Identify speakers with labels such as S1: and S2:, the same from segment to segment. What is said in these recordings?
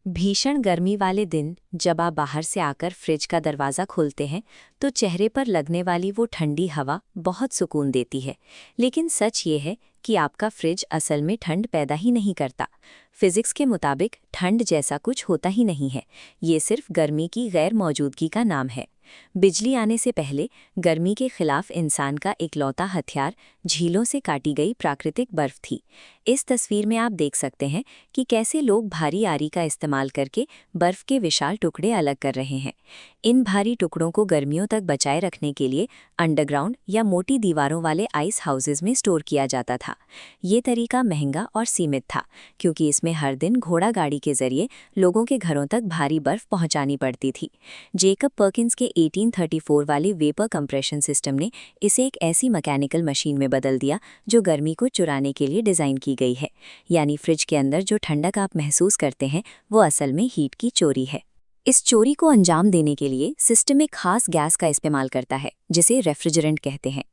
S1: भीषण गर्मी वाले दिन जब आप बाहर से आकर फ्रिज का दरवाज़ा खोलते हैं तो चेहरे पर लगने वाली वो ठंडी हवा बहुत सुकून देती है। लेकिन सच ये है कि आपका फ्रिज असल में ठंड पैदा ही नहीं करता। फिजिक्स के मुताबिक ठंड जैसा कुछ होता ही नहीं है, ये सिर्फ गर्मी की गैर मौजूदगी का नाम है। बिजली आने से पहले गर्मी के खिलाफ इंसान का इकलौता हथियार झीलों से काटी गई प्राकृतिक बर्फ थी। इस तस्वीर में आप देख सकते हैं कि कैसे लोग भारी आरी का इस्तेमाल करके बर्फ के विशाल टुकड़े अलग कर रहे हैं। इन भारी टुकड़ों को गर्मियों तक बचाए रखने के लिए अंडरग्राउंड या मोटी दीवारों वाले आइस हाउसेज में स्टोर किया जाता था। ये तरीका महंगा और सीमित था क्योंकि इसमें हर दिन घोड़ा गाड़ी के जरिए लोगों के घरों तक भारी बर्फ पहुंचानी पड़ती थी। जेकब पर्किंस के 1834 वाले वेपर कंप्रेशन सिस्टम ने इसे एक ऐसी मैकेनिकल मशीन में बदल दिया जो गर्मी को चुराने के लिए डिज़ाइन की गई है। यानी फ्रिज के अंदर जो ठंडक आप महसूस करते हैं वो असल में हीट की चोरी है। इस चोरी को अंजाम देने के लिए सिस्टम एक खास गैस का इस्तेमाल करता है जिसे रेफ्रिजरेंट कहते हैं।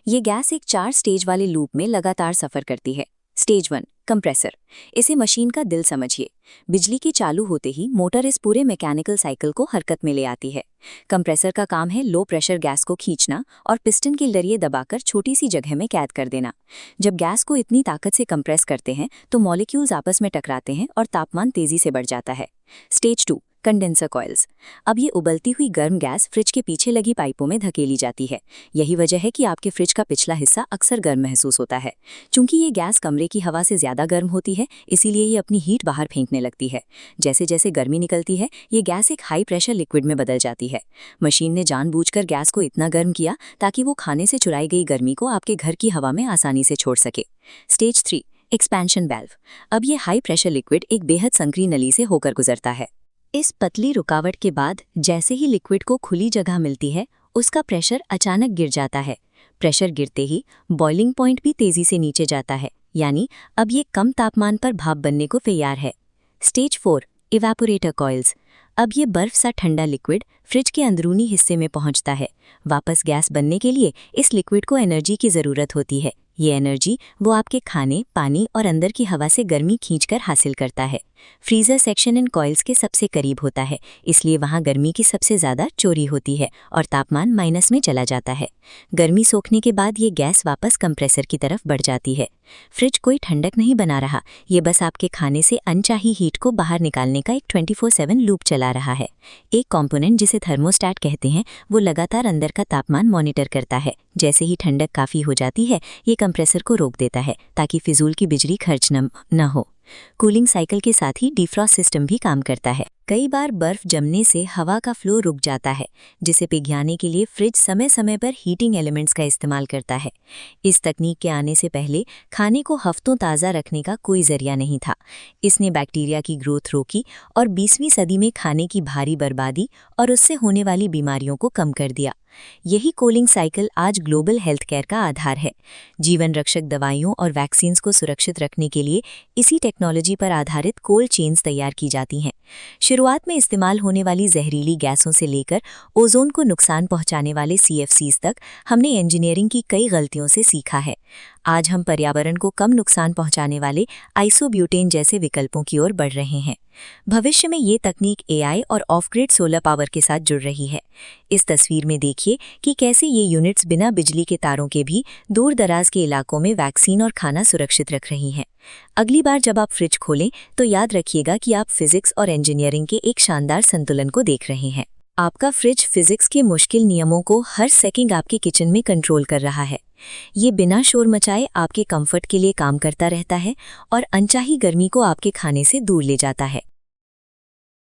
S1: ये गैस एक 4 स्टेज वाले लूप में लगातार सफ़र करती है। स्टेज 1 कंप्रेसर, इसे मशीन का दिल समझिए। बिजली के चालू होते ही मोटर इस पूरे मैकेनिकल साइकिल को हरकत में ले आती है। कंप्रेसर का काम है लो प्रेशर गैस को खींचना और पिस्टन के जरिए दबाकर छोटी सी जगह में कैद कर देना। जब गैस को इतनी ताकत से कंप्रेस करते हैं तो मॉलिक्यूल्स आपस में टकराते हैं और तापमान तेजी से बढ़ जाता है। स्टेज 2 कंडेंसर कॉइल्स, अब ये उबलती हुई गर्म गैस फ्रिज के पीछे लगी पाइपों में धकेली जाती है। यही वजह है कि आपके फ्रिज का पिछला हिस्सा अक्सर गर्म महसूस होता है। चूंकि ये गैस कमरे की हवा से ज़्यादा गर्म होती है, इसीलिए ये अपनी हीट बाहर फेंकने लगती है। जैसे जैसे गर्मी निकलती है ये गैस एक हाई प्रेशर लिक्विड में बदल जाती है। मशीन ने जानबूझकर गैस को इतना गर्म किया ताकि वो खाने से चुराई गई गर्मी को आपके घर की हवा में आसानी से छोड़ सके। स्टेज 3 एक्सपेंशन वाल्व, अब ये हाई प्रेशर लिक्विड एक बेहद संकीर्ण नली से होकर गुजरता है। इस पतली रुकावट के बाद जैसे ही लिक्विड को खुली जगह मिलती है उसका प्रेशर अचानक गिर जाता है। प्रेशर गिरते ही बॉइलिंग पॉइंट भी तेजी से नीचे जाता है, यानी अब ये कम तापमान पर भाप बनने को तैयार है। स्टेज 4 इवेपोरेटर कॉइल्स, अब ये बर्फ सा ठंडा लिक्विड फ्रिज के अंदरूनी हिस्से में पहुंचता है। वापस गैस बनने के लिए इस लिक्विड को एनर्जी की ज़रूरत होती है। ये एनर्जी वो आपके खाने, पानी और अंदर की हवा से गर्मी खींचकर हासिल करता है। फ्रीज़र सेक्शन इन कॉइल्स के सबसे करीब होता है, इसलिए वहाँ गर्मी की सबसे ज़्यादा चोरी होती है और तापमान माइनस में चला जाता है। गर्मी सोखने के बाद ये गैस वापस कंप्रेसर की तरफ बढ़ जाती है। फ्रिज कोई ठंडक नहीं बना रहा, ये बस आपके खाने से अनचाही हीट को बाहर निकालने का एक 24/7 लूप चला रहा है। एक कंपोनेंट जिसे थर्मोस्टैट कहते हैं वो लगातार अंदर का तापमान मॉनिटर करता है। जैसे ही ठंडक काफ़ी हो जाती है ये कंप्रेसर को रोक देता है ताकि फिजूल की बिजली खर्च न हो। कूलिंग साइकिल के साथ ही डिफ्रॉस्ट सिस्टम भी काम करता है। कई बार बर्फ जमने से हवा का फ्लो रुक जाता है, जिसे पिघलाने के लिए फ्रिज समय समय पर हीटिंग एलिमेंट्स का इस्तेमाल करता है। इस तकनीक के आने से पहले खाने को हफ्तों ताज़ा रखने का कोई जरिया नहीं था। इसने बैक्टीरिया की ग्रोथ रोकी और 20वीं सदी में खाने की भारी बर्बादी और उससे होने वाली बीमारियों को कम कर दिया। यही कूलिंग साइकिल आज ग्लोबल हेल्थ केयर का आधार है। जीवन रक्षक दवाइयों और वैक्सीन्स को सुरक्षित रखने के लिए इसी टेक्नोलॉजी पर आधारित कोल्ड चेन्स तैयार की जाती हैं। शुरुआत में इस्तेमाल होने वाली जहरीली गैसों से लेकर ओजोन को नुकसान पहुंचाने वाले CFCs तक हमने इंजीनियरिंग की कई गलतियों से सीखा है। आज हम पर्यावरण को कम नुकसान पहुंचाने वाले आइसोब्यूटेन जैसे विकल्पों की ओर बढ़ रहे हैं। भविष्य में ये तकनीक AI और ऑफ ग्रिड सोलर पावर के साथ जुड़ रही है। इस तस्वीर में देखिए कि कैसे ये यूनिट्स बिना बिजली के तारों के भी दूर दराज के इलाकों में वैक्सीन और खाना सुरक्षित रख रही हैं। अगली बार जब आप फ्रिज खोलें तो याद रखिएगा कि आप फिजिक्स और इंजीनियरिंग के एक शानदार संतुलन को देख रहे हैं। आपका फ्रिज फिजिक्स के मुश्किल नियमों को हर सेकंड आपके किचन में कंट्रोल कर रहा है। ये बिना शोर मचाए आपके कंफर्ट के लिए काम करता रहता है और अनचाही गर्मी को आपके खाने से दूर ले जाता है।